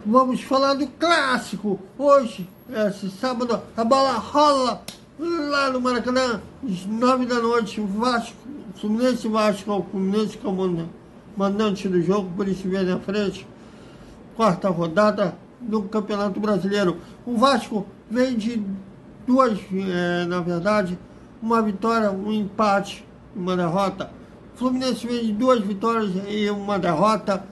Vamos falar do clássico. Hoje, esse sábado, a bola rola lá no Maracanã, às 9 da noite, Vasco, Fluminense e Vasco, o Fluminense que é o mandante do jogo, por isso vem na frente. Quarta rodada do Campeonato Brasileiro. O Vasco vem de duas, na verdade, uma vitória, um empate e uma derrota. O Fluminense vem de duas vitórias e uma derrota.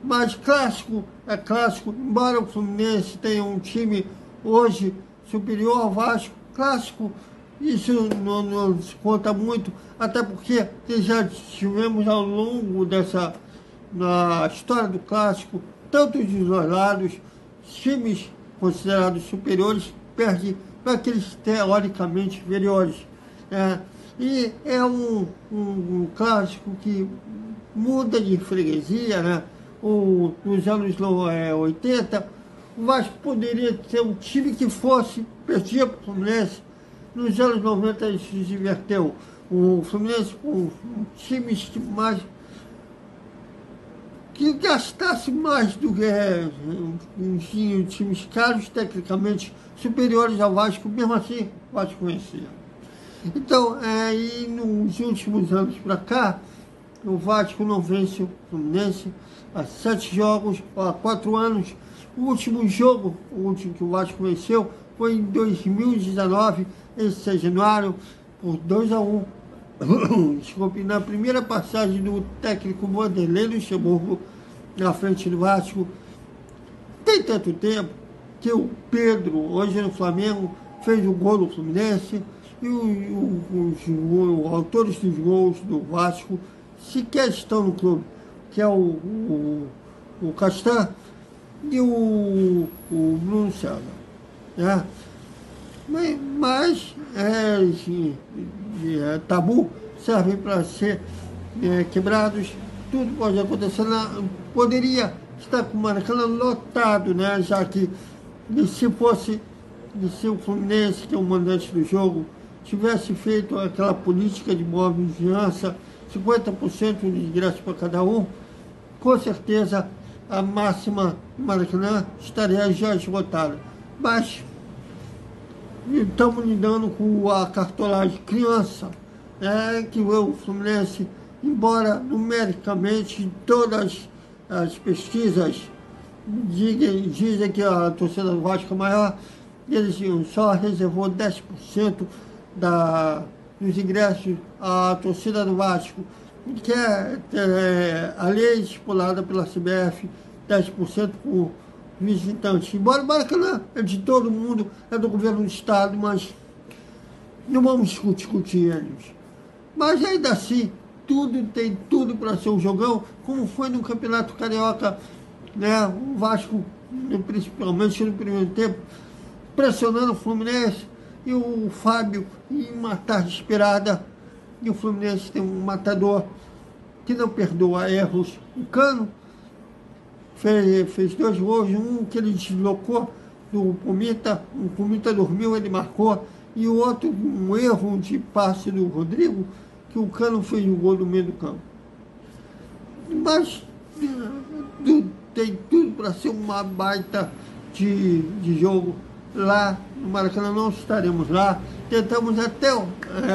Mas clássico é clássico, embora o Fluminense tenha um time hoje superior ao Vasco, clássico, isso não se conta muito, até porque já tivemos ao longo na história do clássico, tanto dos dois lados, times considerados superiores perdem para aqueles teoricamente inferiores. E é um clássico que muda de freguesia, né? Nos anos 80, o Vasco poderia ter um time que fosse, perdia para o Fluminense. Nos anos 90 isso se inverteu. O Fluminense com times que gastasse mais do que times caros, tecnicamente superiores ao Vasco, mesmo assim o Vasco vencia. Então, e nos últimos anos para cá, o Vasco não vence o Fluminense há 7 jogos, há 4 anos. O último jogo, o último que o Vasco venceu, foi em 2019, esse januário, por 2-1. Desculpe, na primeira passagem do técnico Vanderlei Luxemburgo na frente do Vasco. Tem tanto tempo que o Pedro, hoje no Flamengo, fez o gol do Fluminense e os autores dos gols do Vasco sequer estão no clube, que é o Castan e o Bruno César. Né? Mas tabu servem para ser quebrados, tudo pode acontecer. Poderia estar com o Maracanã lotado, né? Já que se o Fluminense, que é o mandante do jogo, tivesse feito aquela política de boa vizinhança, 50% de ingresso para cada um, com certeza a máxima do Maracanã estaria já esgotada. Mas estamos lidando com a cartolagem criança, que o Fluminense, embora numericamente todas as pesquisas dizem que a torcida do Vasco é maior, eles só reservou 10% dos ingressos à torcida do Vasco, que a lei estipulada pela CBF, 10% por visitante. Embora o Maracanã é de todo mundo, é do governo do estado, mas não vamos discutir eles. Mas ainda assim, tem tudo para ser um jogão, como foi no Campeonato Carioca, né? O Vasco, principalmente no primeiro tempo, pressionando o Fluminense, e o Fábio, em uma tarde esperada, e o Fluminense tem um matador que não perdoa erros. O Cano fez 2 gols, um que ele deslocou do Pumita, o Pumita dormiu, ele marcou, e o outro, um erro de passe do Rodrigo, que o Cano fez um gol no meio do campo. Mas tem tudo para ser uma baita de jogo lá no Maracanã. Não estaremos lá. Tentamos até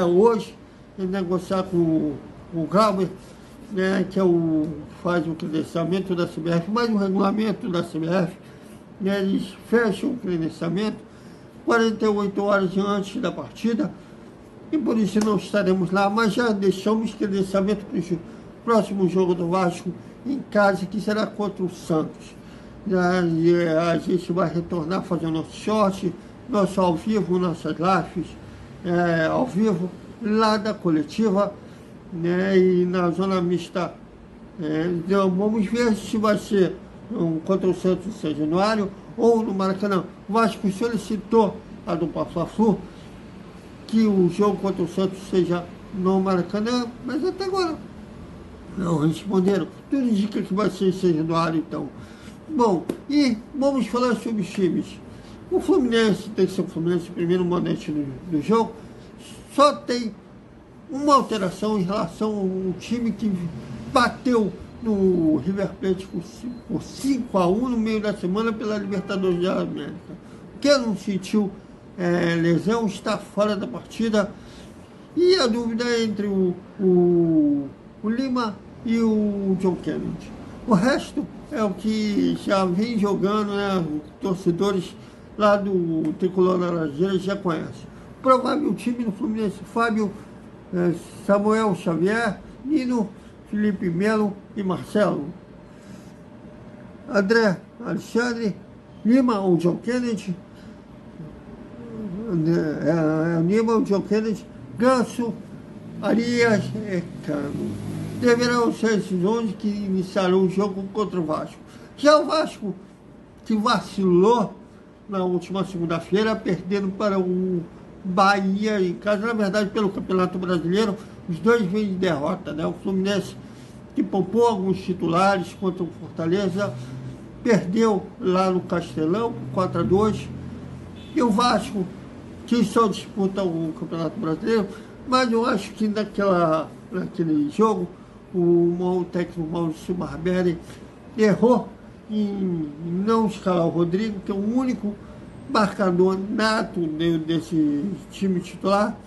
hoje negociar com o Glauber, né, que faz o credenciamento da CBF, mais um regulamento da CBF, né, eles fecham o credenciamento 48 horas antes da partida, e por isso não estaremos lá, mas já deixamos credenciamento para o próximo jogo do Vasco em casa, que será contra o Santos. A gente vai retornar fazendo nosso short, nosso ao vivo, nossas lives ao vivo, lá da coletiva, né, e na zona mista. Então vamos ver se vai ser contra o Santos em São Januário ou no Maracanã. O Vasco solicitou a dupla Fla-Flu que o jogo contra o Santos seja no Maracanã, mas até agora não responderam. Tudo indica que vai ser em São Januário, então. Bom, e vamos falar sobre os times. O Fluminense tem que ser o Fluminense, primeiro mandante do jogo. Só tem uma alteração em relação ao time que bateu no River Plate por 5-1 no meio da semana pela Libertadores da América. Quem não sentiu lesão está fora da partida. E a dúvida é entre o Lima e o John Kennedy. O resto é o que já vem jogando, né? Os torcedores lá do Tricolor Laranjeira já conhecem. Provável time do Fluminense: Fábio, Samuel Xavier, Nino, Felipe Melo e Marcelo. André, Alexandre, Lima ou John Kennedy, Lima ou John Kennedy, Ganso, Arias e Cano. Deverão ser esses 11 que iniciarão o jogo contra o Vasco. Já o Vasco, que vacilou na última segunda-feira, perdendo para o Bahia em casa, na verdade pelo Campeonato Brasileiro, os dois vêm de derrota, né? O Fluminense, que poupou alguns titulares contra o Fortaleza, perdeu lá no Castelão, 4-2, e o Vasco, que só disputa o Campeonato Brasileiro, mas eu acho que naquele jogo, o técnico Maurício Barbieri errou em não escalar o Rodrigo, que é o único marcador nato desse time titular.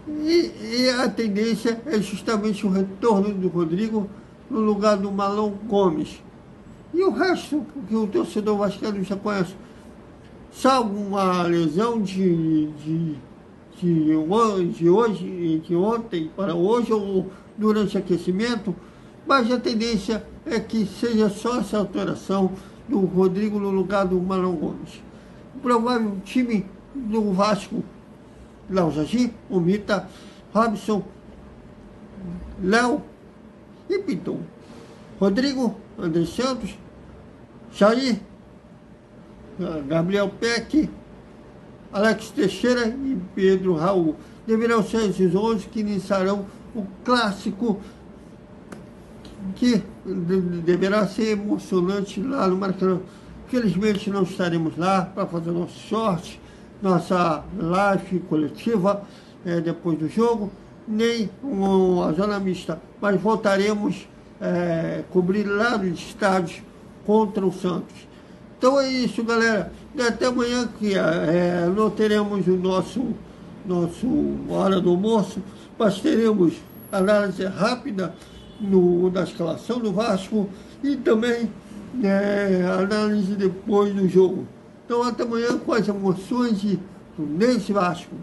E a tendência é justamente o retorno do Rodrigo no lugar do Marlon Gomes. E o resto, que o torcedor vascaíno já conhece, salvo uma lesão de ontem para hoje, ou durante aquecimento, mas a tendência é que seja só essa alteração do Rodrigo no lugar do Marlon Gomes. O provável time do Vasco: Léo Jardim, o Mita, Robson, Léo e Pinton. Rodrigo, André Santos, Jair, Gabriel Peck, Alex Teixeira e Pedro Raul. Deverão ser esses 11 que iniciarão o clássico, que deverá ser emocionante lá no Maracanã. Felizmente não estaremos lá para fazer nossa sorte, nossa live coletiva depois do jogo, nem a zona mista, mas voltaremos cobrir lá no estádio contra o Santos. Então é isso, galera. Até amanhã, que não teremos o nosso hora do almoço, mas teremos análise rápida da escalação do Vasco e também análise depois do jogo. Então até amanhã com as emoções de Fluminense Vasco.